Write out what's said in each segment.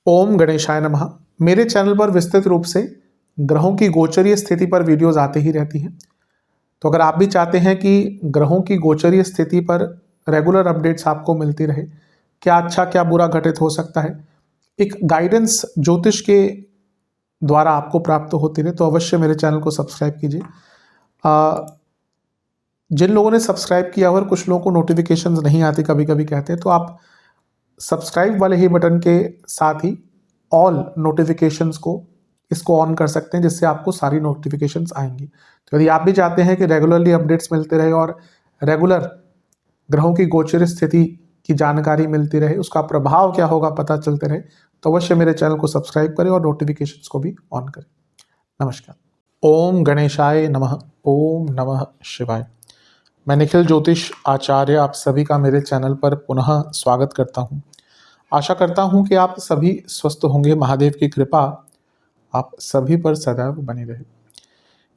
ओम गणेशाय नमः। मेरे चैनल पर विस्तृत रूप से ग्रहों की गोचरीय स्थिति पर वीडियोस आते ही रहती हैं। तो अगर आप भी चाहते हैं कि ग्रहों की गोचरीय स्थिति पर रेगुलर अपडेट्स आपको मिलती रहे, क्या अच्छा क्या बुरा घटित हो सकता है, एक गाइडेंस ज्योतिष के द्वारा आपको प्राप्त होती रहे, तो अवश्य मेरे चैनल को सब्सक्राइब कीजिए। जिन लोगों ने सब्सक्राइब किया और कुछ लोगों को नोटिफिकेशंस नहीं आती, कभी कभी कहते हैं, तो आप सब्सक्राइब वाले ही बटन के साथ ही ऑल नोटिफिकेशंस को इसको ऑन कर सकते हैं, जिससे आपको सारी नोटिफिकेशंस आएंगी। तो यदि आप भी चाहते हैं कि रेगुलरली अपडेट्स मिलते रहे और रेगुलर ग्रहों की गोचर स्थिति की जानकारी मिलती रहे, उसका प्रभाव क्या होगा पता चलते रहे, तो अवश्य मेरे चैनल को सब्सक्राइब करें और नोटिफिकेशंस को भी ऑन करें। नमस्कार। ओम गणेशाय नमः। ओम नमः शिवाय। मैं निखिल ज्योतिष आचार्य आप सभी का मेरे चैनल पर पुनः स्वागत करता हूं। आशा करता हूं कि आप सभी स्वस्थ होंगे। महादेव की कृपा आप सभी पर सदैव बनी रहे।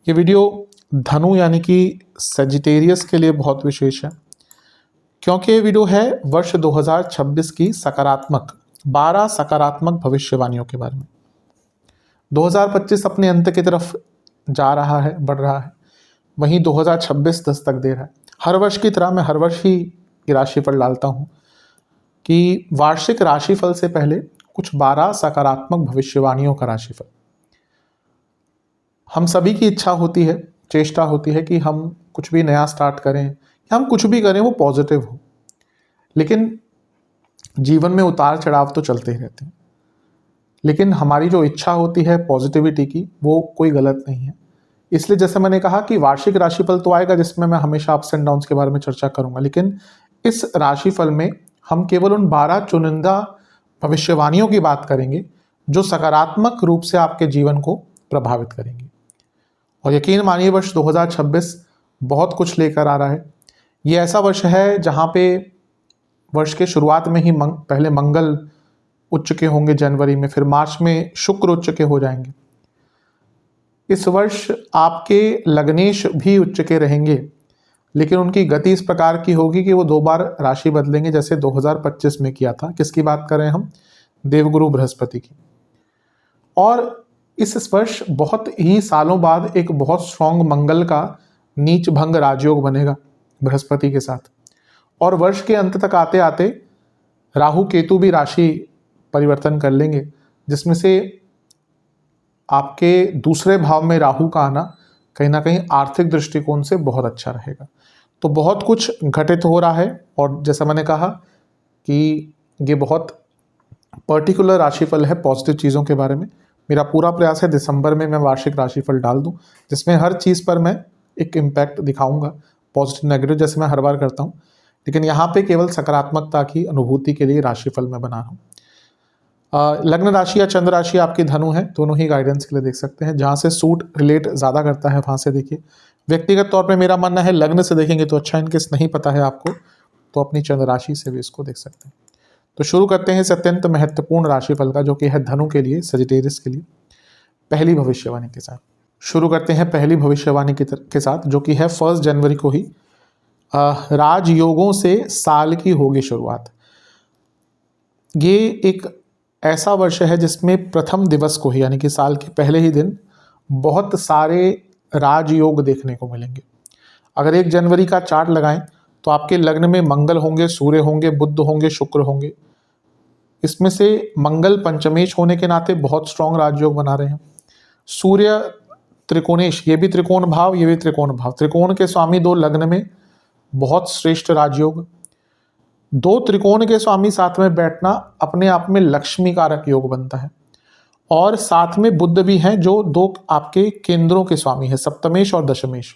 ये वीडियो धनु यानी कि सजिटेरियस के लिए बहुत विशेष है, क्योंकि ये वीडियो है वर्ष 2026 की सकारात्मक 12 सकारात्मक भविष्यवाणियों के बारे में। 2025 अपने अंत की तरफ जा रहा है, बढ़ रहा है, वहीं 2026 दस्तक दे रहा है। हर वर्ष की तरह मैं हर वर्ष ही राशिफल डालता हूँ कि वार्षिक राशिफल से पहले कुछ 12 सकारात्मक भविष्यवाणियों का राशिफल। हम सभी की इच्छा होती है, चेष्टा होती है कि हम कुछ भी नया स्टार्ट करें या हम कुछ भी करें वो पॉजिटिव हो, लेकिन जीवन में उतार चढ़ाव तो चलते ही रहते हैं। लेकिन हमारी जो इच्छा होती है पॉजिटिविटी की, वो कोई गलत नहीं है। इसलिए जैसे मैंने कहा कि वार्षिक राशिफल तो आएगा जिसमें मैं हमेशा अप्स एंड डाउन्स के बारे में चर्चा करूंगा, लेकिन इस राशिफल में हम केवल उन 12 चुनिंदा भविष्यवाणियों की बात करेंगे जो सकारात्मक रूप से आपके जीवन को प्रभावित करेंगे। और यकीन मानिए वर्ष 2026 बहुत कुछ लेकर आ रहा है। ये ऐसा वर्ष है जहाँ पे वर्ष के शुरुआत में ही पहले मंगल उच्च के होंगे जनवरी में, फिर मार्च में शुक्र उच्च के हो जाएंगे। इस वर्ष आपके लग्नेश भी उच्च के रहेंगे, लेकिन उनकी गति इस प्रकार की होगी कि वो 2 बार राशि बदलेंगे, जैसे 2025 में किया था। किसकी बात कर रहे हैं हम? देवगुरु बृहस्पति की। और इस वर्ष बहुत ही सालों बाद एक बहुत स्ट्रॉन्ग मंगल का नीच भंग राजयोग बनेगा बृहस्पति के साथ। और वर्ष के अंत तक आते आते राहु केतु भी राशि परिवर्तन कर लेंगे, जिसमें से आपके दूसरे भाव में राहु का आना कहीं ना कहीं आर्थिक दृष्टिकोण से बहुत अच्छा रहेगा। तो बहुत कुछ घटित हो रहा है। और जैसा मैंने कहा कि ये बहुत पर्टिकुलर राशिफल है पॉजिटिव चीज़ों के बारे में। मेरा पूरा प्रयास है दिसंबर में मैं वार्षिक राशिफल डाल दूं, जिसमें हर चीज़ पर मैं एक इम्पैक्ट दिखाऊंगा, पॉजिटिव नेगेटिव, जैसे मैं हर बार करता हूं। लेकिन यहाँ पे केवल सकारात्मकता की अनुभूति के लिए राशिफल मैं बना रहा हूँ। लग्न राशि या चंद्र राशि आपकी धनु है, दोनों ही गाइडेंस के लिए देख सकते हैं। जहाँ से सूट रिलेट ज़्यादा करता है वहाँ से देखिए। व्यक्तिगत तौर पे मेरा मानना है लग्न से देखेंगे तो अच्छा, इनकेस नहीं पता है आपको तो अपनी चंद्र राशि से भी इसको देख सकते हैं। तो शुरू करते हैं इस अत्यंत महत्वपूर्ण राशिफल का, जो कि है धनु के लिए, सजिटेरियस के लिए, पहली भविष्यवाणी के साथ। शुरू करते हैं पहली भविष्यवाणी के साथ, जो कि है 1 जनवरी को ही राजयोगों से साल की होगी शुरुआत। ये एक ऐसा वर्ष है जिसमें प्रथम दिवस को ही, यानी कि साल के पहले ही दिन, बहुत सारे राजयोग देखने को मिलेंगे। अगर 1 जनवरी का चार्ट लगाएं तो आपके लग्न में मंगल होंगे, सूर्य होंगे, बुध होंगे, शुक्र होंगे। इसमें से मंगल पंचमेश होने के नाते बहुत स्ट्रॉन्ग राजयोग बना रहे हैं। सूर्य त्रिकोणेश, ये भी त्रिकोण भाव, ये भी त्रिकोण भाव, त्रिकोण के स्वामी 2 लग्न में, बहुत श्रेष्ठ राजयोग। 2 त्रिकोण के स्वामी साथ में बैठना अपने आप में लक्ष्मी कारक योग बनता है। और साथ में बुध भी हैं, जो 2 आपके केंद्रों के स्वामी है, सप्तमेश और दशमेश।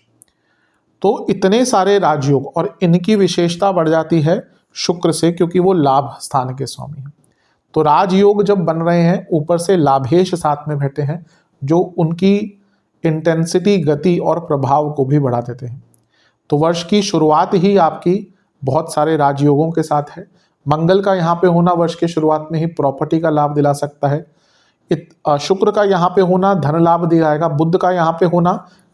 तो इतने सारे राजयोग, और इनकी विशेषता बढ़ जाती है शुक्र से, क्योंकि वो लाभ स्थान के स्वामी हैं। तो राजयोग जब बन रहे हैं, ऊपर से लाभेश साथ में बैठे हैं, जो उनकी इंटेंसिटी, गति और प्रभाव को भी बढ़ा देते हैं। तो वर्ष की शुरुआत ही आपकी बहुत सारे राजयोगों के साथ है। मंगल का यहाँ पे होना वर्ष के शुरुआत में ही प्रॉपर्टी का लाभ दिला सकता है। शुक्र का यहाँ पे होना धन लाभ दिलाएगा। बुध का यहाँ पे होना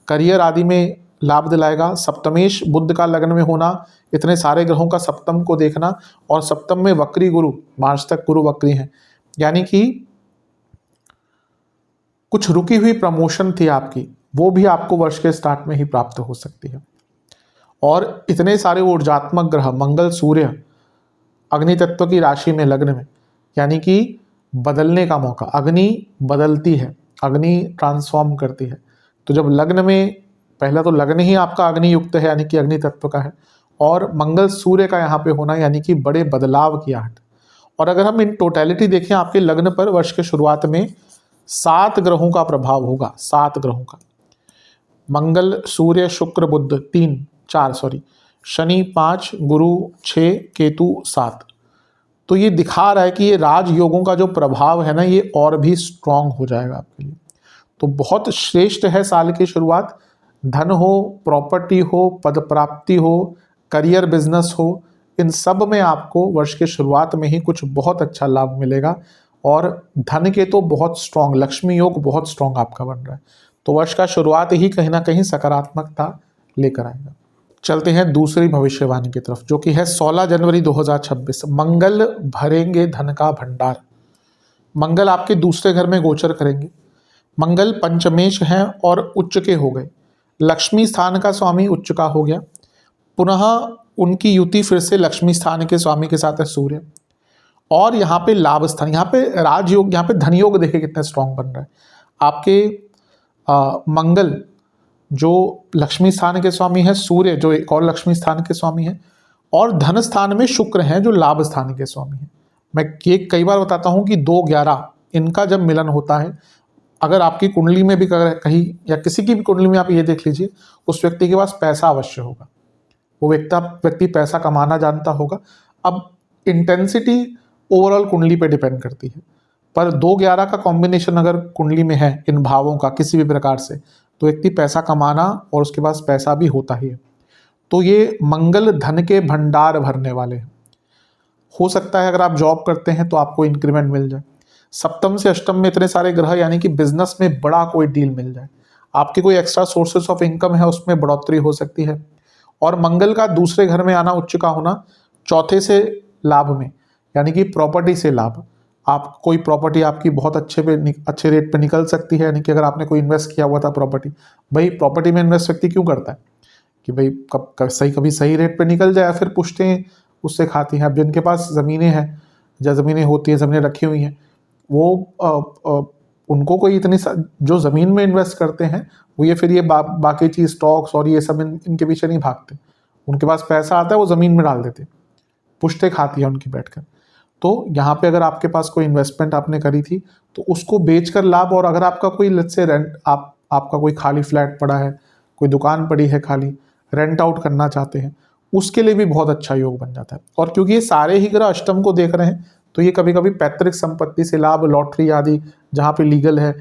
करियर आदि में लाभ दिलाएगा। सप्तमेश बुध का लग्न में होना, इतने सारे ग्रहों का सप्तम को देखना, और सप्तम में वक्री गुरु, मार्च तक गुरु वक्री हैं, यानी कि कुछ रुकी हुई प्रमोशन थी आपकी, वो भी आपको वर्ष के स्टार्ट में ही प्राप्त हो सकती है। और इतने सारे ऊर्जात्मक ग्रह, मंगल सूर्य अग्नि तत्व की राशि में लग्न में, यानी कि बदलने का मौका। अग्नि बदलती है, अग्नि ट्रांसफॉर्म करती है। तो जब लग्न में, पहला तो लग्न ही आपका अग्नि युक्त है, यानी कि अग्नि तत्व का है, और मंगल सूर्य का यहाँ पे होना, यानी कि बड़े बदलाव की आहट। और अगर हम इन टोटलिटी देखें, आपके लग्न पर वर्ष के शुरुआत में 7 ग्रहों का प्रभाव होगा, 7 ग्रहों का। मंगल सूर्य शुक्र बुध 4 शनि 5, गुरु 6, केतु 7। तो ये दिखा रहा है कि ये राजयोगों का जो प्रभाव है ना, ये और भी स्ट्रांग हो जाएगा आपके लिए। तो बहुत श्रेष्ठ है साल की शुरुआत। धन हो, प्रॉपर्टी हो, पद प्राप्ति हो, करियर बिजनेस हो, इन सब में आपको वर्ष के शुरुआत में ही कुछ बहुत अच्छा लाभ मिलेगा। और धन के तो बहुत स्ट्रांग, लक्ष्मी योग बहुत स्ट्रांग आपका बन रहा है। तो वर्ष का शुरुआत ही कहीं ना कहीं सकारात्मकता लेकर आएगा। चलते हैं दूसरी भविष्यवाणी की तरफ, जो कि है 16 जनवरी 2026। मंगल भरेंगे धन का भंडार। मंगल आपके दूसरे घर में गोचर करेंगे। मंगल पंचमेश हैं और उच्च के हो गए। लक्ष्मी स्थान का स्वामी उच्च का हो गया। पुनः उनकी युति फिर से लक्ष्मी स्थान के स्वामी के साथ है सूर्य। और यहाँ पे लाभ स्थान, यहाँ पे राजयोग, यहाँ पे धन योग देखिए कितने स्ट्रांग बन रहा है आपके। मंगल जो लक्ष्मी स्थान के स्वामी है, सूर्य जो एक और लक्ष्मी स्थान के स्वामी है, और धन स्थान में शुक्र हैं जो लाभ स्थान के स्वामी हैं। मैं ये कई बार बताता हूँ कि 2-11 इनका जब मिलन होता है, अगर आपकी कुंडली में भी कहीं या किसी की भी कुंडली में आप ये देख लीजिए, उस व्यक्ति के पास पैसा अवश्य होगा, वो व्यक्ति पैसा कमाना जानता होगा। अब इंटेंसिटी ओवरऑल कुंडली पे डिपेंड करती है, पर 2-11 का कॉम्बिनेशन अगर कुंडली में है इन भावों का किसी भी प्रकार से, तो व्यक्ति पैसा कमाना और उसके पास पैसा भी होता ही है। तो ये मंगल धन के भंडार भरने वाले हैं। हो सकता है अगर आप जॉब करते हैं तो आपको इंक्रीमेंट मिल जाए। सप्तम से अष्टम में इतने सारे ग्रह, यानी कि बिजनेस में बड़ा कोई डील मिल जाए। आपके कोई एक्स्ट्रा सोर्सेस ऑफ इनकम है, उसमें बढ़ोतरी हो सकती है। और मंगल का दूसरे घर में आना, उच्च का होना, चौथे से लाभ में, यानी कि प्रॉपर्टी से लाभ। आप कोई प्रॉपर्टी आपकी बहुत अच्छे रेट पे निकल सकती है। यानी कि अगर आपने कोई इन्वेस्ट किया हुआ था प्रॉपर्टी, भाई प्रॉपर्टी में इन्वेस्ट व्यक्ति क्यों करता है कि भाई कभी सही रेट पे निकल जाए, फिर पुश्तें उससे खाती हैं। अब जिनके पास ज़मीनें हैं या ज़मीनें होती हैं, ज़मीनें रखी हुई हैं, वो उनको कोई इतनी जो ज़मीन में इन्वेस्ट करते हैं वो ये फिर ये बाकी चीज़ स्टॉक्स और ये सब इनके पीछे नहीं भागते। उनके पास पैसा आता है, वो ज़मीन में डाल देते, पुश्तें खाती है उनकी बैठकर। तो यहाँ पे अगर आपके पास कोई इन्वेस्टमेंट आपने करी थी तो उसको बेचकर लाभ। और अगर आपका कोई लेट्स से रेंट, आपका कोई खाली फ्लैट पड़ा है, कोई दुकान पड़ी है खाली, रेंट आउट करना चाहते हैं, उसके लिए भी बहुत अच्छा योग बन जाता है। और क्योंकि ये सारे ही ग्रह अष्टम को देख रहे हैं, तो ये कभी कभी पैतृक संपत्ति से लाभ, लॉटरी आदि जहाँ पे लीगल है,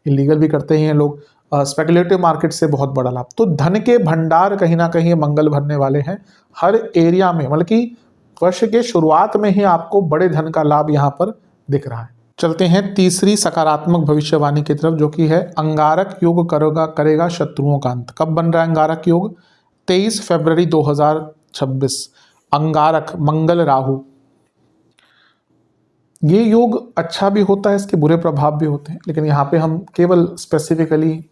इलीगल भी करते हैं लोग, स्पेकुलेटिव मार्केट से बहुत बड़ा लाभ। तो धन के भंडार कहीं ना कहीं मंगल भरने वाले हैं हर एरिया में, मतलब कि वर्ष के शुरुआत में ही आपको बड़े धन का लाभ यहाँ पर दिख रहा है। चलते हैं तीसरी सकारात्मक भविष्यवाणी की तरफ, जो कि है अंगारक योग करेगा शत्रुओं का अंत। कब बन रहा है अंगारक योग? 23 फरवरी 2026। अंगारक मंगल राहु, ये योग अच्छा भी होता है, इसके बुरे प्रभाव भी होते हैं, लेकिन यहाँ पे हम केवल स्पेसिफिकली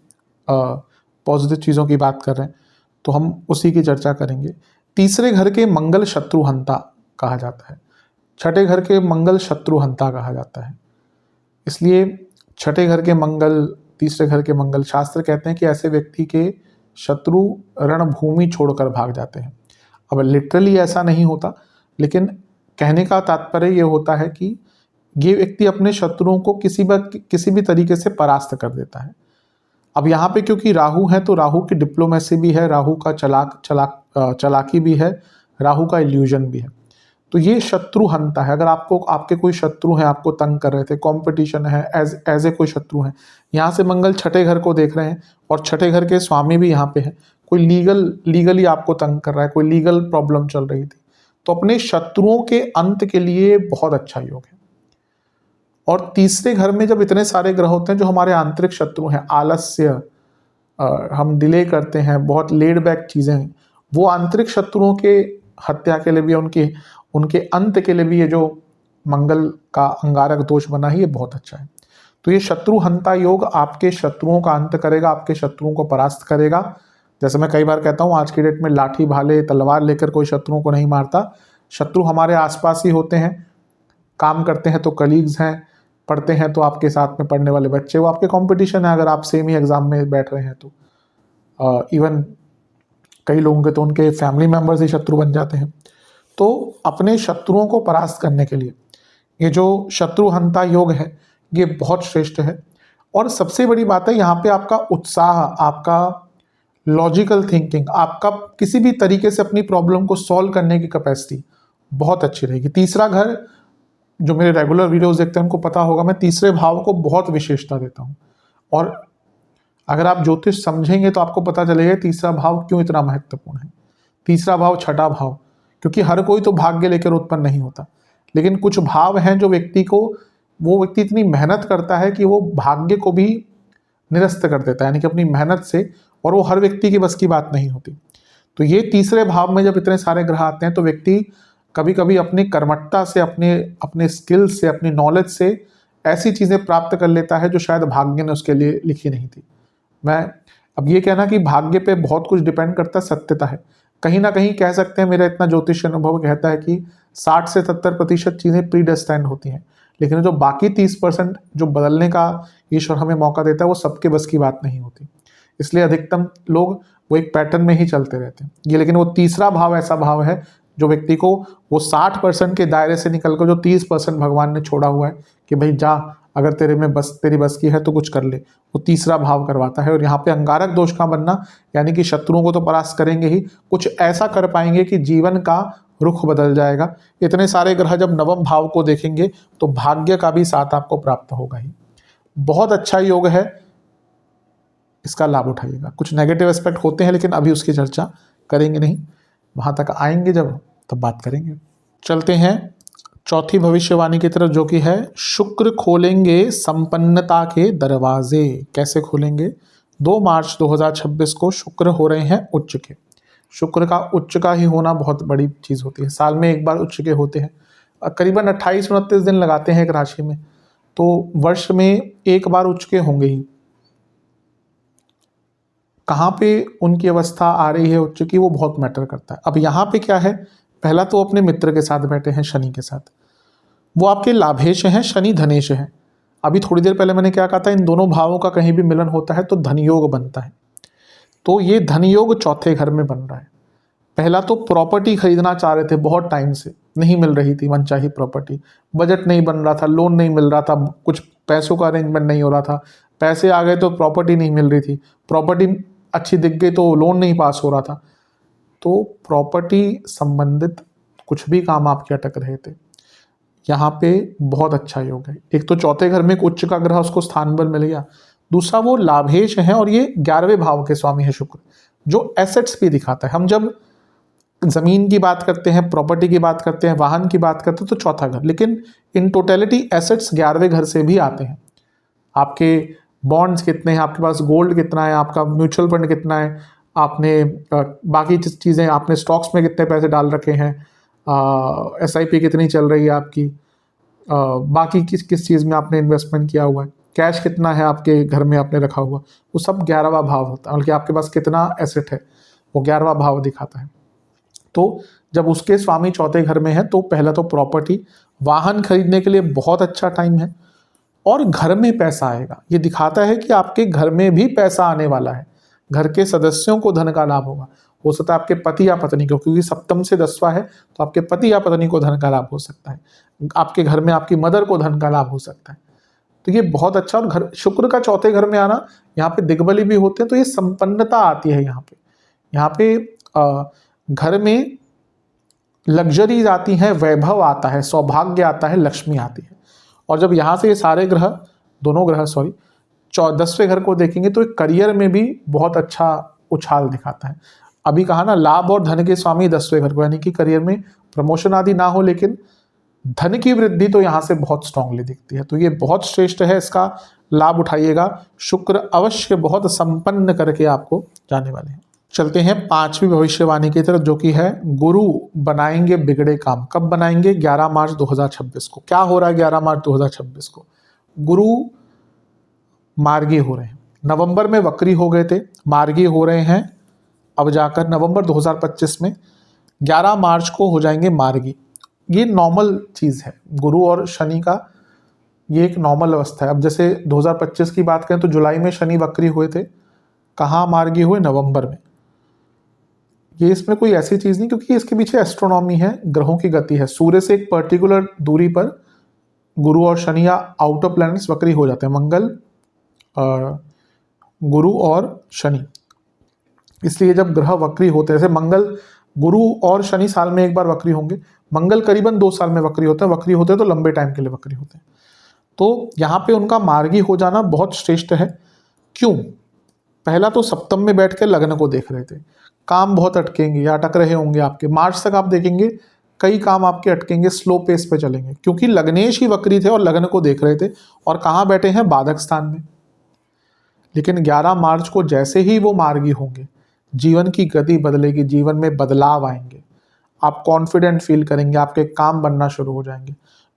पॉजिटिव चीज़ों की बात कर रहे हैं, तो हम उसी की चर्चा करेंगे। तीसरे घर के मंगल शत्रुहंता कहा जाता है, छठे घर के मंगल शत्रुहंता कहा जाता है। इसलिए छठे घर के मंगल, तीसरे घर के मंगल, शास्त्र कहते हैं कि ऐसे व्यक्ति के शत्रु रणभूमि छोड़कर भाग जाते हैं। अब लिटरली ऐसा नहीं होता, लेकिन कहने का तात्पर्य ये होता है कि ये व्यक्ति अपने शत्रुओं को किसी भी तरीके से परास्त कर देता है। अब यहाँ पे क्योंकि राहु है, तो राहु की डिप्लोमेसी भी है, राहु का चालाकी भी है, राहु का इल्यूजन भी है। तो ये शत्रु हंता है। अगर आपके कोई शत्रु हैं, आपको तंग कर रहे थे, कंपटीशन है, एज ए कोई शत्रु है, यहाँ से मंगल छठे घर को देख रहे हैं और छठे घर के स्वामी भी यहाँ पे है, कोई लीगली आपको तंग कर रहा है, कोई लीगल प्रॉब्लम चल रही थी, तो अपने शत्रुओं के अंत के लिए बहुत अच्छा योग है। और तीसरे घर में जब इतने सारे ग्रह होते हैं जो हमारे आंतरिक शत्रु हैं, आलस्य, हम डिले करते हैं, बहुत लेड बैक चीज़ें, वो आंतरिक शत्रुओं के हत्या के लिए भी, उनके उनके अंत के लिए भी ये जो मंगल का अंगारक दोष बना है ये बहुत अच्छा है। तो ये शत्रु हंता योग आपके शत्रुओं का अंत करेगा, आपके शत्रुओं को परास्त करेगा। जैसे मैं कई बार कहता हूँ, आज की डेट में लाठी भाले तलवार लेकर कोई शत्रुओं को नहीं मारता। शत्रु हमारे आसपास ही होते हैं। काम करते हैं तो कलीग्स हैं, पढ़ते हैं तो आपके साथ में पढ़ने वाले बच्चे, वो आपके कंपटीशन है अगर आप सेम ही एग्जाम में बैठ रहे हैं तो। इवन कई लोगों के तो उनके फैमिली मेंबर्स ही शत्रु बन जाते हैं। तो अपने शत्रुओं को परास्त करने के लिए ये जो शत्रु हंता योग है ये बहुत श्रेष्ठ है। और सबसे बड़ी बात है यहाँ पे आपका उत्साह, आपका लॉजिकल थिंकिंग, आपका किसी भी तरीके से अपनी प्रॉब्लम को सॉल्व करने की कैपेसिटी बहुत अच्छी रहेगी। तीसरा घर, जो मेरे रेगुलर वीडियोस देखते हैं उनको पता होगा, मैं तीसरे भाव को बहुत विशेषता देता हूँ। और अगर आप ज्योतिष समझेंगे तो आपको पता चलेगा तीसरा भाव क्यों इतना महत्वपूर्ण है। तीसरा भाव, छठा भाव, क्योंकि हर कोई तो भाग्य लेकर उत्पन्न नहीं होता, लेकिन कुछ भाव हैं जो वो व्यक्ति इतनी मेहनत करता है कि वो भाग्य को भी निरस्त कर देता है, यानी कि अपनी मेहनत से, और वो हर व्यक्ति की बस की बात नहीं होती। तो ये तीसरे भाव में जब इतने सारे ग्रह आते हैं तो व्यक्ति कभी कभी अपनी कर्मठता से, अपने स्किल से, अपनी नॉलेज से ऐसी चीज़ें प्राप्त कर लेता है जो शायद भाग्य ने उसके लिए लिखी नहीं थी। मैं अब ये कहना कि भाग्य पे बहुत कुछ डिपेंड करता है, सत्यता है। कहीं ना कहीं कह सकते हैं, मेरा इतना ज्योतिष अनुभव कहता है कि 60 से 70% चीज़ें प्रीडेस्टाइंड होती हैं, लेकिन जो बाकी 30% जो बदलने का ईश्वर हमें मौका देता है वो सबके बस की बात नहीं होती। इसलिए अधिकतम लोग वो एक पैटर्न में ही चलते रहते हैं। ये लेकिन वो तीसरा भाव ऐसा भाव है जो व्यक्ति को वो 60% के दायरे से निकलकर जो 30% भगवान ने छोड़ा हुआ है कि भाई जा, अगर तेरी बस की है तो कुछ कर ले, वो तीसरा भाव करवाता है। और यहाँ पे अंगारक दोष का बनना, यानी कि शत्रुओं को तो परास्त करेंगे ही, कुछ ऐसा कर पाएंगे कि जीवन का रुख बदल जाएगा। इतने सारे ग्रह जब नवम भाव को देखेंगे तो भाग्य का भी साथ आपको प्राप्त होगा ही। बहुत अच्छा योग है, इसका लाभ उठाइएगा। कुछ नेगेटिव एस्पेक्ट होते हैं लेकिन अभी उसकी चर्चा करेंगे नहीं, वहां तक आएंगे जब तब बात करेंगे। चलते हैं चौथी भविष्यवाणी की तरफ, जो कि है शुक्र खोलेंगे संपन्नता के दरवाजे। कैसे खोलेंगे? 2 मार्च 2026 को शुक्र हो रहे हैं उच्च के। शुक्र का उच्च का ही होना बहुत बड़ी चीज होती है। साल में एक बार उच्च के होते हैं, करीबन 28-29 दिन लगाते हैं एक राशि में, तो वर्ष में एक बार उच्च के होंगे ही। कहाँ पे उनकी अवस्था आ रही है उच्च की, वो बहुत मैटर करता है। अब यहाँ पे क्या है, पहला तो अपने मित्र के साथ बैठे हैं, शनि के साथ, वो आपके लाभेश हैं, शनि धनेश हैं। अभी थोड़ी देर पहले मैंने क्या कहा था, इन दोनों भावों का कहीं भी मिलन होता है तो धनयोग बनता है। तो ये धनयोग चौथे घर में बन रहा है। पहला तो प्रॉपर्टी खरीदना चाह रहे थे, बहुत टाइम से नहीं मिल रही थी मनचाही प्रॉपर्टी, बजट नहीं बन रहा था, लोन नहीं मिल रहा था, कुछ पैसों का अरेंजमेंट नहीं हो रहा था, पैसे आ गए तो प्रॉपर्टी नहीं मिल रही थी, प्रॉपर्टी अच्छी दिख गई तो लोन नहीं पास हो रहा था। तो प्रॉपर्टी संबंधित कुछ भी काम आपके अटक रहे थे, यहाँ पे बहुत अच्छा योग है। एक तो चौथे घर में एक उच्च का ग्रह, उसको स्थान बल मिल गया। दूसरा वो लाभेश है और ये 11वें भाव के स्वामी है शुक्र, जो एसेट्स भी दिखाता है। हम जब जमीन की बात करते हैं, प्रॉपर्टी की बात करते हैं, वाहन की बात करते हैं तो चौथा घर, लेकिन इन टोटलिटी एसेट्स 11वें घर से भी आते हैं। आपके बॉन्ड्स कितने हैं, आपके पास गोल्ड कितना है, आपका म्यूचुअल फंड कितना है, आपने बाकी चीज़ें, आपने स्टॉक्स में कितने पैसे डाल रखे हैं, SIP कितनी चल रही है आपकी, बाकी किस किस चीज़ में आपने इन्वेस्टमेंट किया हुआ है, कैश कितना है आपके घर में आपने रखा हुआ, वो सब 11वां भाव होता है। बल्कि आपके पास कितना एसेट है वो 11वां भाव दिखाता है। तो जब उसके स्वामी चौथे घर में है तो पहला तो प्रॉपर्टी, वाहन खरीदने के लिए बहुत अच्छा टाइम है। और घर में पैसा आएगा, ये दिखाता है कि आपके घर में भी पैसा आने वाला है, घर के सदस्यों को धन का लाभ होगा। हो सकता है आपके पति या पत्नी को, क्योंकि सप्तम से 10वां है तो आपके पति या पत्नी को धन का लाभ हो सकता है, आपके घर में आपकी मदर को धन का लाभ हो सकता है। तो ये बहुत अच्छा। और घर, शुक्र का चौथे घर में आना, यहाँ पे दिग्बली भी होते हैं तो ये संपन्नता आती है। यहाँ पे घर में लग्जरीज आती हैं, वैभव आता है, सौभाग्य आता है, लक्ष्मी आती है। और जब यहाँ से ये सारे ग्रह, दोनों ग्रह 10वें घर को देखेंगे तो करियर में भी बहुत अच्छा उछाल दिखाता है। अभी कहा ना, लाभ और धन के स्वामी 10वें घर को, यानी कि करियर में प्रमोशन आदि ना हो लेकिन धन की वृद्धि तो यहाँ से बहुत स्ट्रांगली दिखती है, तो ये बहुत श्रेष्ठ है, इसका लाभ उठाइएगा। शुक्र अवश्य बहुत संपन्न करके आपको जाने वाले हैं। चलते हैं 5वीं भविष्यवाणी की तरफ, जो कि है गुरु बनाएंगे बिगड़े काम। कब बनाएंगे? 11 मार्च 2026 को। क्या हो रहा है 11 मार्च 2026 को? गुरु मार्गी हो रहे हैं। नवंबर में वक्री हो गए थे, मार्गी हो रहे हैं, अब जाकर नवंबर 2025 में 11 मार्च को हो जाएंगे मार्गी। ये नॉर्मल चीज़ है, गुरु और शनि का ये एक नॉर्मल अवस्था है। अब जैसे 2025 की बात करें तो जुलाई में शनि वक्री हुए थे, कहाँ मार्गी हुए? नवंबर में। ये इसमें कोई ऐसी चीज़ नहीं, क्योंकि इसके पीछे एस्ट्रोनॉमी है, ग्रहों की गति है। सूर्य से एक पर्टिकुलर दूरी पर गुरु और शनि या आउटर प्लैनेट्स वक्री हो जाते हैं, मंगल, गुरु और शनि। इसलिए जब ग्रह वक्री होते हैं, जैसे मंगल, गुरु और शनि साल में एक बार वक्री होंगे, मंगल करीबन 2 साल में वक्री होते हैं। वक्री होते हैं तो लंबे टाइम के लिए वक्री होते हैं। तो यहाँ पे उनका मार्गी हो जाना बहुत श्रेष्ठ है। क्यों? पहला तो सप्तम में बैठ कर लग्न को देख रहे थे, काम बहुत अटकेंगे या अटक रहे होंगे आपके। मार्च तक आप देखेंगे कई काम आपके अटकेंगे, स्लो पेस पे चलेंगे, क्योंकि लग्नेश ही वक्री थे और लग्न को देख रहे थे, और कहाँ बैठे हैं? बाधक स्थान में। लेकिन 11 मार्च को जैसे ही वो मार्गी होंगे, जीवन की गति बदलेगी, जीवन में बदलाव आएंगे, आप कॉन्फिडेंट फील करेंगे, आपके काम बनना शुरू हो जाएंगे।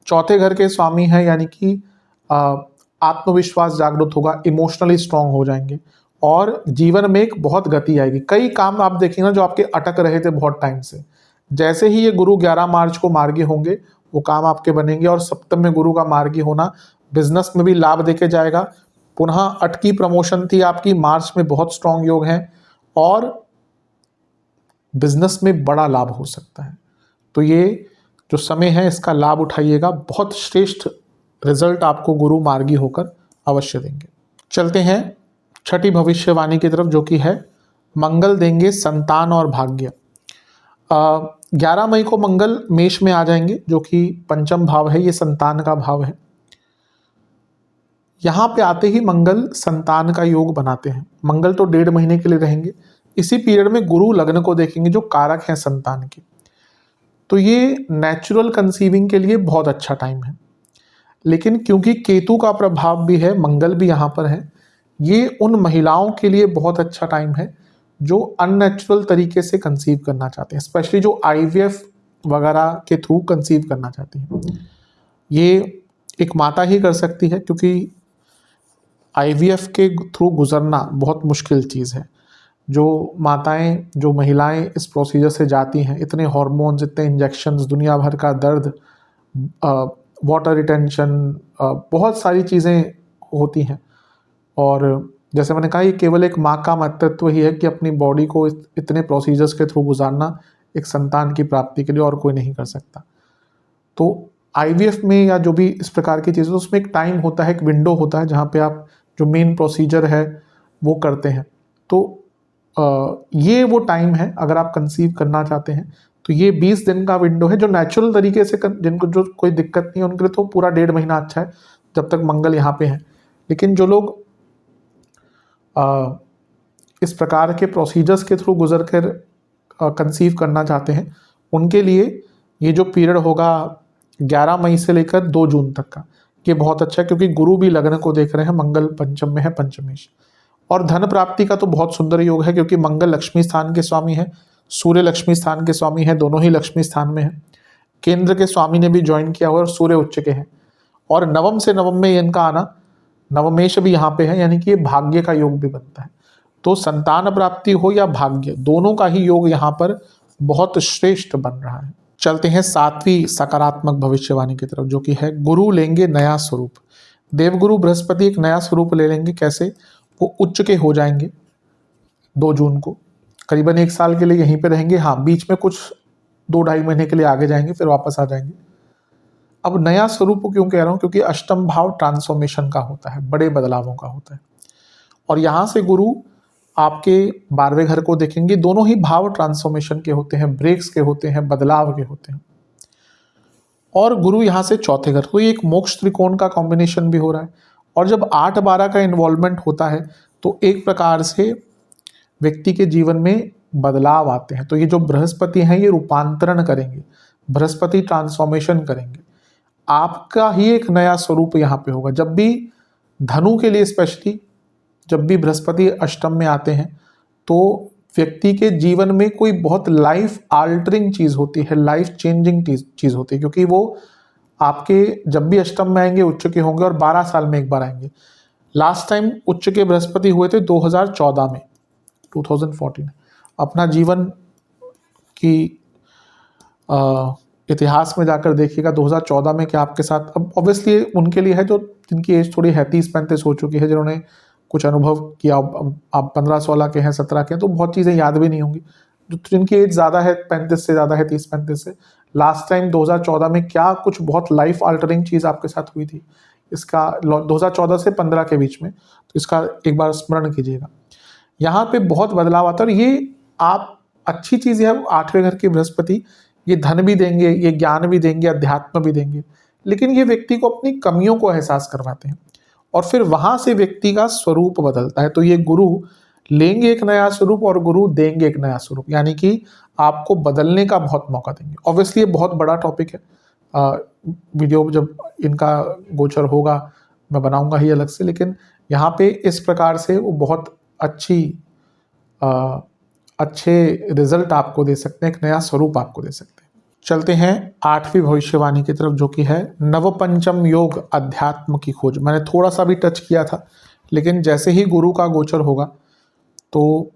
चौथे घर के स्वामी हैं, यानी कि आत्मविश्वास जागृत होगा, इमोशनली स्ट्रांग हो जाएंगे, और जीवन में एक बहुत गति आएगी। कई काम आप देखिए ना जो आपके अटक रहे थे बहुत टाइम से, जैसे ही ये गुरु 11 मार्च को मार्गी होंगे वो काम आपके बनेंगे। और सप्तम में गुरु का मार्गी होना बिजनेस में भी लाभ देके जाएगा। पुनः अटकी प्रमोशन थी आपकी, मार्च में बहुत स्ट्रांग योग है, और बिजनेस में बड़ा लाभ हो सकता है। तो ये जो समय है इसका लाभ उठाइएगा, बहुत श्रेष्ठ रिजल्ट आपको गुरु मार्गी होकर अवश्य देंगे। चलते हैं 6ठी भविष्यवाणी की तरफ, जो कि है मंगल देंगे संतान और भाग्य। 11 मई को मंगल मेष में आ जाएंगे, जो कि पंचम भाव है, ये संतान का भाव है। यहाँ पे आते ही मंगल संतान का योग बनाते हैं। मंगल तो 1.5 महीने के लिए रहेंगे। इसी पीरियड में गुरु लग्न को देखेंगे, जो कारक हैं संतान की। तो ये नेचुरल कंसीविंग के लिए बहुत अच्छा टाइम है। लेकिन क्योंकि केतु का प्रभाव भी है, मंगल भी यहाँ पर है, ये उन महिलाओं के लिए बहुत अच्छा टाइम है जो अननेचुरल तरीके से कंसीव करना चाहते हैं, स्पेशली जो IVF वगैरह के थ्रू कंसीव करना चाहती हैं। ये एक माता ही कर सकती है, क्योंकि IVF के थ्रू गुजरना बहुत मुश्किल चीज़ है। जो माताएं, जो महिलाएं इस प्रोसीजर से जाती हैं, इतने हार्मोन्स, इतने इंजेक्शंस, दुनिया भर का दर्द, वाटर रिटेंशन, बहुत सारी चीज़ें होती हैं। और जैसे मैंने कहा, ये केवल एक माँ का महत्व ही है कि अपनी बॉडी को इतने प्रोसीजर्स के थ्रू गुजारना एक संतान की प्राप्ति के लिए, और कोई नहीं कर सकता। तो IVF में या जो भी इस प्रकार की चीज़ें, उसमें एक टाइम होता है, एक विंडो होता है, जहाँ पे आप जो मेन प्रोसीजर है वो करते हैं। तो ये वो टाइम है, अगर आप कंसीव करना चाहते हैं तो ये 20 दिन का विंडो है, जो नेचुरल तरीके से जिनको जो कोई दिक्कत नहीं है उनके लिए तो पूरा 1.5 महीना अच्छा है, जब तक मंगल यहाँ पे है। लेकिन जो लोग इस प्रकार के प्रोसीजर्स के थ्रू गुजर कर कंसीव करना चाहते हैं, उनके लिए ये जो पीरियड होगा 11 मई से लेकर 2 जून तक का, ये बहुत अच्छा है, क्योंकि गुरु भी लग्न को देख रहे हैं, मंगल पंचम में है, पंचमेश। और धन प्राप्ति का तो बहुत सुंदर योग है, क्योंकि मंगल लक्ष्मी स्थान के स्वामी है, सूर्य लक्ष्मी स्थान के स्वामी है, दोनों ही लक्ष्मी स्थान में है। केंद्र के स्वामी ने भी ज्वाइन किया हुआ, और सूर्य उच्च के हैं, और नवम से नवम में इनका आना, नवमेश भी यहाँ पे है, यानी कि ये भाग्य का योग भी बनता है। तो संतान प्राप्ति हो या भाग्य, दोनों का ही योग यहाँ पर बहुत श्रेष्ठ बन रहा है। चलते हैं 7वीं सकारात्मक भविष्यवाणी की तरफ, जो कि है गुरु लेंगे नया स्वरूप। देवगुरु बृहस्पति एक नया स्वरूप ले लेंगे। कैसे? वो उच्च के हो जाएंगे 2 जून को, करीबन 1 साल के लिए यहीं पे रहेंगे। हाँ, बीच में कुछ 2-2.5 महीने के लिए आगे जाएंगे, फिर वापस आ जाएंगे। अब नया स्वरूप क्यों कह रहा हूँ? क्योंकि अष्टम भाव ट्रांसफॉर्मेशन का होता है, बड़े बदलावों का होता है, और यहाँ से गुरु आपके 12वें घर को देखेंगे। दोनों ही भाव ट्रांसफॉर्मेशन के होते हैं, ब्रेक्स के होते हैं, बदलाव के होते हैं। और गुरु यहाँ से चौथे घर, तो ये एक मोक्ष त्रिकोण का कॉम्बिनेशन भी हो रहा है। और जब 8-12 का इन्वॉल्वमेंट होता है तो एक प्रकार से व्यक्ति के जीवन में बदलाव आते हैं। तो ये जो बृहस्पति हैं ये रूपांतरण करेंगे, बृहस्पति ट्रांसफॉर्मेशन करेंगे। आपका ही एक नया स्वरूप यहाँ पे होगा। जब भी धनु के लिए स्पेशली जब भी बृहस्पति अष्टम में आते हैं तो व्यक्ति के जीवन में कोई बहुत लाइफ आल्टरिंग चीज होती है, लाइफ चेंजिंग चीज होती है, क्योंकि वो आपके जब भी अष्टम में आएंगे उच्च के होंगे और 12 साल में एक बार आएंगे। लास्ट टाइम उच्च के बृहस्पति हुए थे 2014 में, 2014। अपना जीवन की इतिहास में जाकर देखिएगा 2014 में क्या आपके साथ, अब ऑब्वियसली उनके लिए है जो जिनकी एज थोड़ी है 30-35 हो चुकी है, जिन्होंने कुछ अनुभव किया। अब आप 15-16 के हैं, 17 के हैं, तो बहुत चीज़ें याद भी नहीं होंगी। जो जिनकी एज ज़्यादा है, 35 से ज़्यादा है, 30-35 से, लास्ट टाइम 2014 में क्या कुछ बहुत लाइफ अल्टरिंग चीज़ आपके साथ हुई थी, इसका 2014 से 15 के बीच में, तो इसका एक बार स्मरण कीजिएगा। यहाँ पे बहुत बदलाव आता है और ये आप अच्छी चीज़ है। 8वें घर के बृहस्पति ये धन भी देंगे, ये ज्ञान भी देंगे, अध्यात्म भी देंगे, लेकिन ये व्यक्ति को अपनी कमियों को एहसास करवाते हैं और फिर वहां से व्यक्ति का स्वरूप बदलता है। तो ये गुरु लेंगे एक नया स्वरूप और गुरु देंगे एक नया स्वरूप, यानी कि आपको बदलने का बहुत मौका देंगे। ऑब्वियसली ये बहुत बड़ा टॉपिक है, वीडियो जब इनका गोचर होगा मैं बनाऊंगा ही अलग से, लेकिन यहाँ पे इस प्रकार से वो बहुत अच्छे रिजल्ट आपको दे सकते हैं, एक नया स्वरूप आपको दे सकते हैं। चलते हैं 8वीं भविष्यवाणी की तरफ, जो कि है नवपंचम योग अध्यात्म की खोज। मैंने थोड़ा सा भी टच किया था, लेकिन जैसे ही गुरु का गोचर होगा तो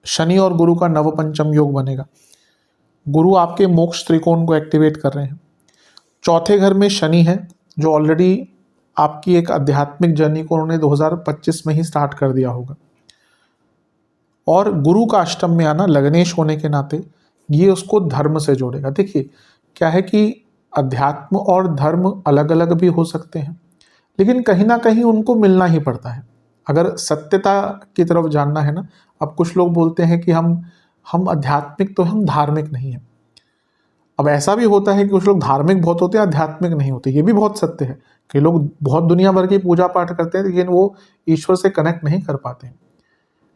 शनि और गुरु का नवपंचम योग बनेगा। गुरु आपके मोक्ष त्रिकोण को एक्टिवेट कर रहे हैं। चौथे घर में शनि है, जो ऑलरेडी आपकी एक आध्यात्मिक जर्नी को उन्होंने 2025 में ही स्टार्ट कर दिया होगा। और गुरु का अष्टम में आना लग्नेश होने के नाते ये उसको धर्म से जोड़ेगा। देखिए क्या है कि अध्यात्म और धर्म अलग अलग भी हो सकते हैं, लेकिन कहीं ना कहीं उनको मिलना ही पड़ता है अगर सत्यता की तरफ जानना है ना। अब कुछ लोग बोलते हैं कि हम आध्यात्मिक तो हम धार्मिक नहीं हैं। अब ऐसा भी होता है कि कुछ लोग धार्मिक बहुत होते हैं, आध्यात्मिक नहीं होते, ये भी बहुत सत्य है। कई लोग बहुत दुनिया भर की पूजा पाठ करते हैं, लेकिन वो ईश्वर से कनेक्ट नहीं कर पाते हैं।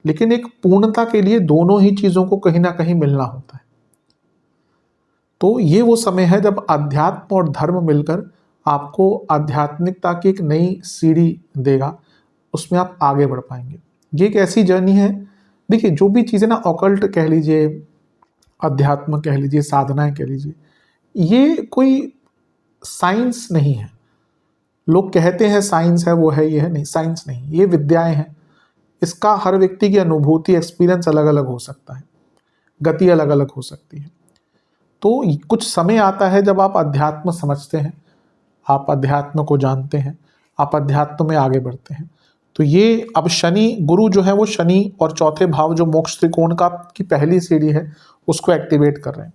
लेकिन एक पूर्णता के लिए दोनों ही चीजों को कहीं ना कहीं मिलना होता है। तो ये वो समय है जब अध्यात्म और धर्म मिलकर आपको आध्यात्मिकता की एक नई सीढ़ी देगा, उसमें आप आगे बढ़ पाएंगे। ये एक ऐसी जर्नी है। देखिए जो भी चीज़ें ना ऑकल्ट कह लीजिए, अध्यात्म कह लीजिए, साधनाएं कह लीजिए, ये कोई साइंस नहीं है। लोग कहते हैं साइंस है, वो है, ये है, नहीं, साइंस नहीं, ये विद्याएं हैं। इसका हर व्यक्ति की अनुभूति, एक्सपीरियंस अलग अलग हो सकता है, गति अलग अलग हो सकती है। तो कुछ समय आता है जब आप अध्यात्म समझते हैं, आप अध्यात्म को जानते हैं, आप अध्यात्म में आगे बढ़ते हैं। तो ये अब शनि गुरु जो है वो शनि और चौथे भाव जो मोक्ष त्रिकोण का की पहली सीढ़ी है उसको एक्टिवेट कर रहे हैं।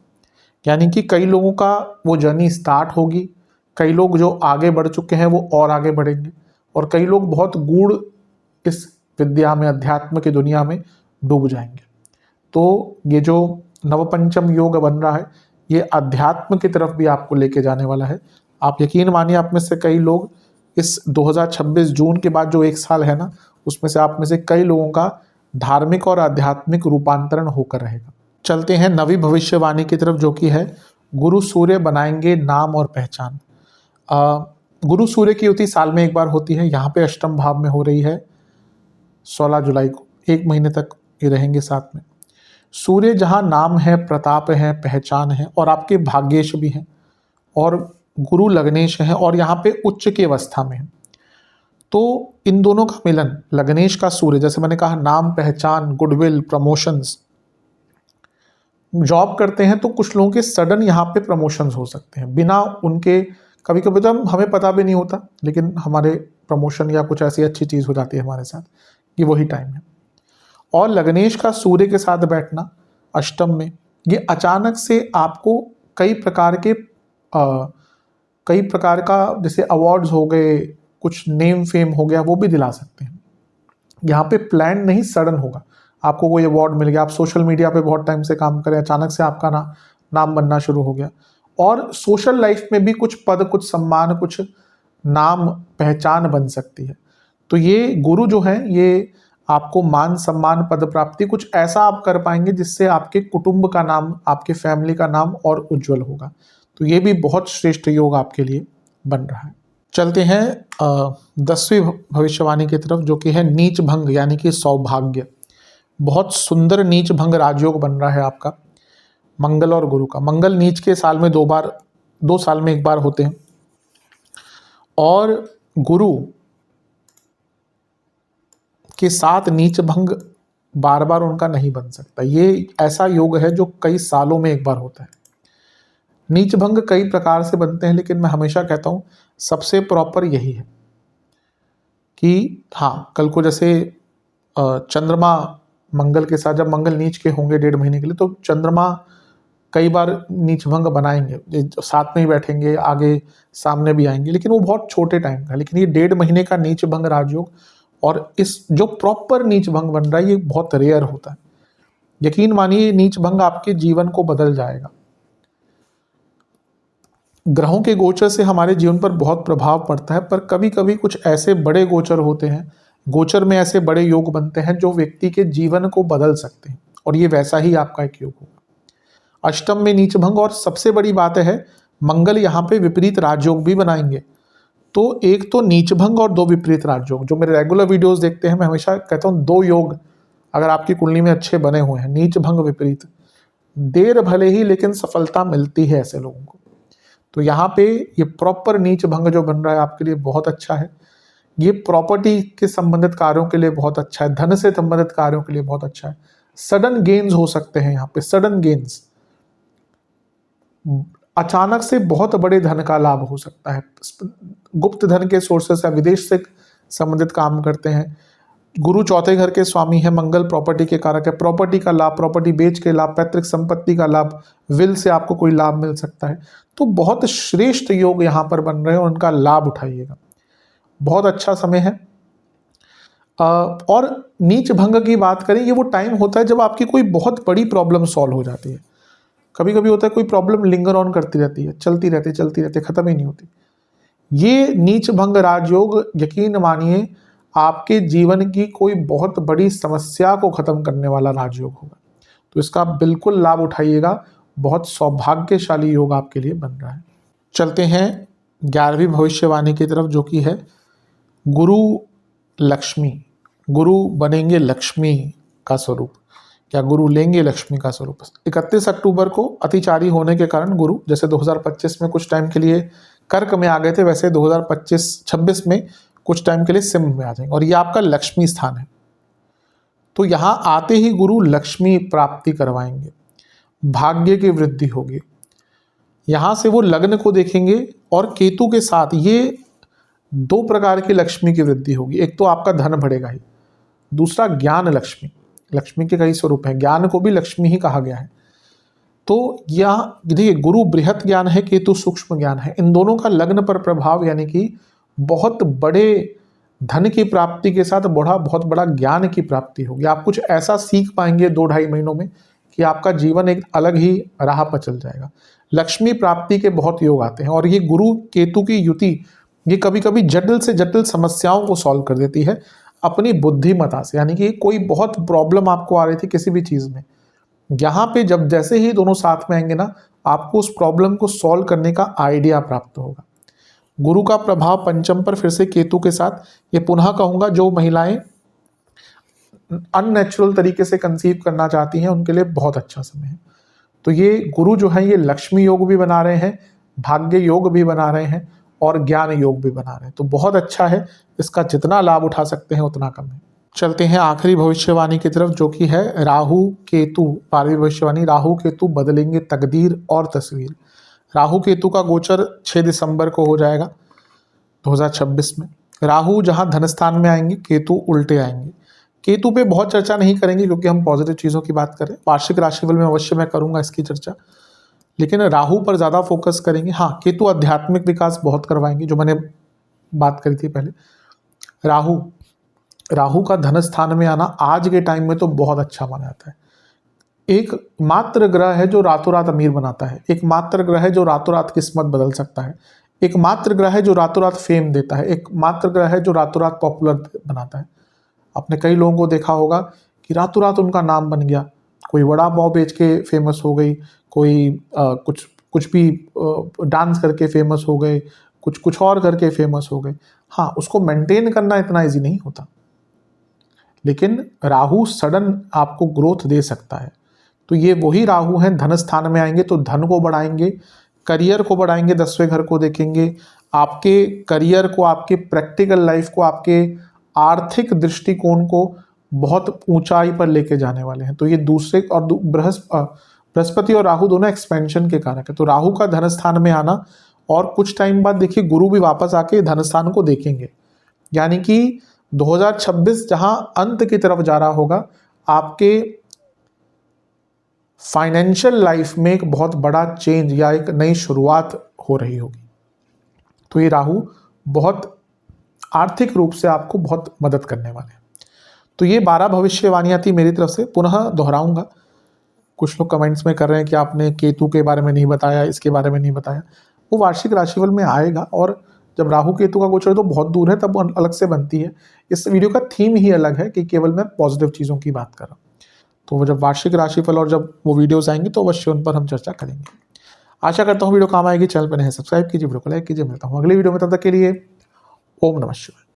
यानी कि कई लोगों का वो जर्नी स्टार्ट होगी, कई लोग जो आगे बढ़ चुके हैं वो और आगे बढ़ेंगे, और कई लोग बहुत गूढ़ इस विद्या में, अध्यात्म की दुनिया में डूब जाएंगे। तो ये जो नवपंचम योग बन रहा है ये अध्यात्म की तरफ भी आपको लेके जाने वाला है। आप यकीन मानिए आप में से कई लोग इस 2026 जून के बाद जो एक साल है ना, उसमें से आप में से कई लोगों का धार्मिक और आध्यात्मिक रूपांतरण होकर रहेगा। चलते हैं नवी भविष्यवाणी की तरफ, जो कि है गुरु सूर्य बनाएंगे नाम और पहचान। गुरु सूर्य की युति साल में एक बार होती है। यहाँ पे अष्टम भाव में हो रही है 16 जुलाई को, 1 महीने तक ये रहेंगे साथ में। सूर्य जहाँ नाम है, प्रताप है, पहचान है और आपके भाग्येश भी हैं, और गुरु लग्नेश है और यहाँ पे उच्च की अवस्था में है। तो इन दोनों का मिलन, लग्नेश का सूर्य, जैसे मैंने कहा नाम, पहचान, गुडविल, प्रमोशंस। जॉब करते हैं तो कुछ लोगों के सडन यहाँ पे प्रमोशंस हो सकते हैं बिना उनके, कभी कभी तो हमें पता भी नहीं होता, लेकिन हमारे प्रमोशन या कुछ ऐसी अच्छी चीज़ हो जाती है हमारे साथ, ये वही टाइम है। और लग्नेश का सूर्य के साथ बैठना अष्टम में, ये अचानक से आपको कई प्रकार का जैसे अवार्ड्स हो गए, कुछ नेम फेम हो गया, वो भी दिला सकते हैं। यहाँ पे प्लान नहीं, सडन होगा, आपको कोई अवार्ड मिल गया, आप सोशल मीडिया पे बहुत टाइम से काम करें, अचानक से आपका नाम बनना शुरू हो गया। और सोशल लाइफ में भी कुछ पद, कुछ सम्मान, कुछ नाम, पहचान बन सकती है। तो ये गुरु जो है ये आपको मान सम्मान, पद प्राप्ति, कुछ ऐसा आप कर पाएंगे जिससे आपके कुटुंब का नाम, आपके फैमिली का नाम और उज्जवल होगा। तो ये भी बहुत श्रेष्ठ योग आपके लिए बन रहा है। चलते हैं 10वीं भविष्यवाणी की तरफ, जो कि है नीच भंग यानी कि सौभाग्य। बहुत सुंदर नीच भंग राजयोग बन रहा है आपका मंगल और गुरु का। मंगल नीच के साल में 2 साल में एक बार होते हैं, और गुरु के साथ नीच भंग बार बार उनका नहीं बन सकता। ये ऐसा योग है जो कई सालों में एक बार होता है। नीच भंग कई प्रकार से बनते हैं, लेकिन मैं हमेशा कहता हूं सबसे प्रॉपर यही है कि हाँ, कल को जैसे चंद्रमा मंगल के साथ, जब मंगल नीच के होंगे 1.5 महीने के लिए, तो चंद्रमा कई बार नीच भंग बनाएंगे, साथ में ही बैठेंगे, आगे सामने भी आएंगे, लेकिन वो बहुत छोटे टाइम का। लेकिन ये 1.5 महीने का नीच भंग राजयोग, और इस जो प्रॉपर नीच भंग बन रहा है ये बहुत रेयर होता है। यकीन मानिए नीच भंग आपके जीवन को बदल जाएगा। ग्रहों के गोचर से हमारे जीवन पर बहुत प्रभाव पड़ता है, पर कभी कभी कुछ ऐसे बड़े गोचर होते हैं, गोचर में ऐसे बड़े योग बनते हैं जो व्यक्ति के जीवन को बदल सकते हैं, और ये वैसा ही आपका एक योग होगा। अष्टम में नीच भंग, और सबसे बड़ी बात है मंगल यहाँ पे विपरीत राजयोग भी बनाएंगे। तो एक तो नीच भंग और 2 विपरीत राजयोग। जो मेरे रेगुलर वीडियोस देखते हैं, मैं हमेशा कहता हूँ 2 योग अगर आपकी कुंडली में अच्छे बने हुए हैं, नीच भंग विपरीत, देर भले ही लेकिन सफलता मिलती है ऐसे लोगों को। तो यहाँ पे ये प्रॉपर नीच भंग जो बन रहा है आपके लिए बहुत अच्छा है। ये प्रॉपर्टी के संबंधित कार्यों के लिए बहुत अच्छा है, धन से संबंधित कार्यों के लिए बहुत अच्छा है। सडन गेन्स हो सकते हैं यहाँ पे, सडन गेन्स, अचानक से बहुत बड़े धन का लाभ हो सकता है। गुप्त धन के सोर्सेस है, विदेश से संबंधित काम करते हैं। गुरु चौथे घर के स्वामी है, मंगल प्रॉपर्टी के कारक है। प्रॉपर्टी का लाभ, प्रॉपर्टी बेच के लाभ, पैतृक संपत्ति का लाभ, विल से आपको कोई लाभ मिल सकता है। तो बहुत श्रेष्ठ योग यहाँ पर बन रहे हैं, और उनका लाभ उठाइएगा, बहुत अच्छा समय है। और नीच भंग की बात करें, ये वो टाइम होता है जब आपकी कोई बहुत बड़ी प्रॉब्लम सॉल्व हो जाती है। कभी कभी होता है कोई प्रॉब्लम लिंगर ऑन करती रहती है, चलती रहती, खत्म ही नहीं होती। ये नीच भंग राजयोग यकीन मानिए आपके जीवन की कोई बहुत बड़ी समस्या को खत्म करने वाला राजयोग होगा। तो इसका बिल्कुल लाभ उठाइएगा, बहुत सौभाग्यशाली योग आपके लिए बन रहा है। चलते हैं 11वीं भविष्यवाणी की तरफ, जो कि है गुरु लक्ष्मी। गुरु बनेंगे लक्ष्मी का स्वरूप, या गुरु लेंगे लक्ष्मी का स्वरूप। 31 अक्टूबर को अतिचारी होने के कारण गुरु, जैसे 2025 में कुछ टाइम के लिए कर्क में आ गए थे, वैसे 2025-26 में कुछ टाइम के लिए सिंह में आ जाएंगे, और ये आपका लक्ष्मी स्थान है। तो यहाँ आते ही गुरु लक्ष्मी प्राप्ति करवाएंगे, भाग्य की वृद्धि होगी। यहाँ से वो लग्न को देखेंगे, और केतु के साथ ये 2 प्रकार की लक्ष्मी की वृद्धि होगी। एक तो आपका धन बढ़ेगा ही, दूसरा ज्ञान लक्ष्मी। लक्ष्मी के कई स्वरूप हैं, ज्ञान को भी लक्ष्मी ही कहा गया है। तो यहाँ देखिए, गुरु बृहत ज्ञान है, केतु सूक्ष्म ज्ञान है। इन दोनों का लग्न पर प्रभाव, यानी कि बहुत बड़े धन की प्राप्ति के साथ बहुत बड़ा ज्ञान की प्राप्ति होगी। आप कुछ ऐसा सीख पाएंगे 2-2.5 महीनों में कि आपका जीवन एक अलग ही राह पर चल जाएगा। लक्ष्मी प्राप्ति के बहुत योग आते हैं, और ये गुरु केतु की युति ये कभी कभी जटिल से जटिल समस्याओं को सॉल्व कर देती है अपनी बुद्धिमता से। यानी कि कोई बहुत प्रॉब्लम आपको आ रही थी किसी भी चीज़ में, यहाँ पे जब जैसे ही दोनों साथ में आएंगे ना, आपको उस प्रॉब्लम को सॉल्व करने का आइडिया प्राप्त होगा। गुरु का प्रभाव पंचम पर फिर से केतु के साथ, ये पुनः कहूँगा जो महिलाएं अननेचुरल तरीके से कंसीव करना चाहती हैं उनके लिए बहुत अच्छा समय है। तो ये गुरु जो है ये लक्ष्मी योग भी बना रहे हैं, भाग्य योग भी बना रहे हैं, और ज्ञान योग भी बना रहे हैं। तो बहुत अच्छा है, इसका जितना लाभ उठा सकते हैं उतना कम है। चलते हैं आखिरी भविष्यवाणी की तरफ, जो कि है राहु केतु। 12वीं भविष्यवाणी, राहु केतु बदलेंगे तकदीर और तस्वीर। राहु केतु का गोचर 6 दिसंबर को हो जाएगा 2026 में। राहु जहां धन स्थान में आएंगे, केतु उल्टे आएंगे। केतु पे बहुत चर्चा नहीं करेंगे क्योंकि हम पॉजिटिव चीज़ों की बात करें। वार्षिक राशिफल में अवश्य मैं करूंगा इसकी चर्चा, लेकिन राहु पर ज़्यादा फोकस करेंगे। हाँ, केतु आध्यात्मिक विकास बहुत करवाएंगे, जो मैंने बात करी थी पहले। राहु का धन स्थान में आना आज के टाइम में तो बहुत अच्छा माना जाता है। एक मात्र ग्रह है जो रातों रात अमीर बनाता है, एक मात्र ग्रह है जो रातों रात किस्मत बदल सकता है, एक मात्र ग्रह है जो रातों रात फेम देता है, एक मात्र ग्रह है जो रातों रात पॉपुलर बनाता है। आपने कई लोगों को देखा होगा कि रातों रात उनका नाम बन गया, कोई वड़ा पाव बेच के फेमस हो गई, कोई कुछ कुछ भी डांस करके फेमस हो गए, कुछ और करके फेमस हो गए। हाँ, उसको मेंटेन करना इतना ईजी नहीं होता, लेकिन राहु सडन आपको ग्रोथ दे सकता है। तो ये वही राहु हैं, धन स्थान में आएंगे तो धन को बढ़ाएंगे, करियर को बढ़ाएंगे, 10वें घर को देखेंगे, आपके करियर को, आपके प्रैक्टिकल लाइफ को, आपके आर्थिक दृष्टिकोण को बहुत ऊंचाई पर लेके जाने वाले हैं। तो ये दूसरे और बृहस्पति और राहु दोनों एक्सपेंशन के कारक है। तो राहु का धन स्थान में आना, और कुछ टाइम बाद देखिए गुरु भी वापस आके धन स्थान को देखेंगे, यानी कि 2026 जहां अंत की तरफ जा रहा होगा, आपके फाइनेंशियल लाइफ में एक बहुत बड़ा चेंज या एक नई शुरुआत हो रही होगी। तो ये राहु बहुत आर्थिक रूप से आपको बहुत मदद करने वाले हैं। तो ये 12 भविष्यवाणियां थी मेरी तरफ से। पुनः दोहराऊंगा, कुछ लोग कमेंट्स में कर रहे हैं कि आपने केतु के बारे में नहीं बताया, इसके बारे में नहीं बताया। वो वार्षिक राशिफल में आएगा, और जब राहु केतु का गोचर तो बहुत दूर है, तब वो अलग से बनती है। इस वीडियो का थीम ही अलग है कि केवल मैं पॉजिटिव चीज़ों की बात कर रहा हूँ। तो जब वार्षिक राशिफल और जब वो वीडियोस आएंगी तो अवश्य उन पर हम चर्चा करेंगे। आशा करता हूँ वीडियो काम आएगी। चैनल पर नहीं सब्सक्राइब कीजिए, वीडियो को लाइक कीजिए। मिलता हूँ अगली वीडियो में, तब तक के लिए ओम नमः शिवाय।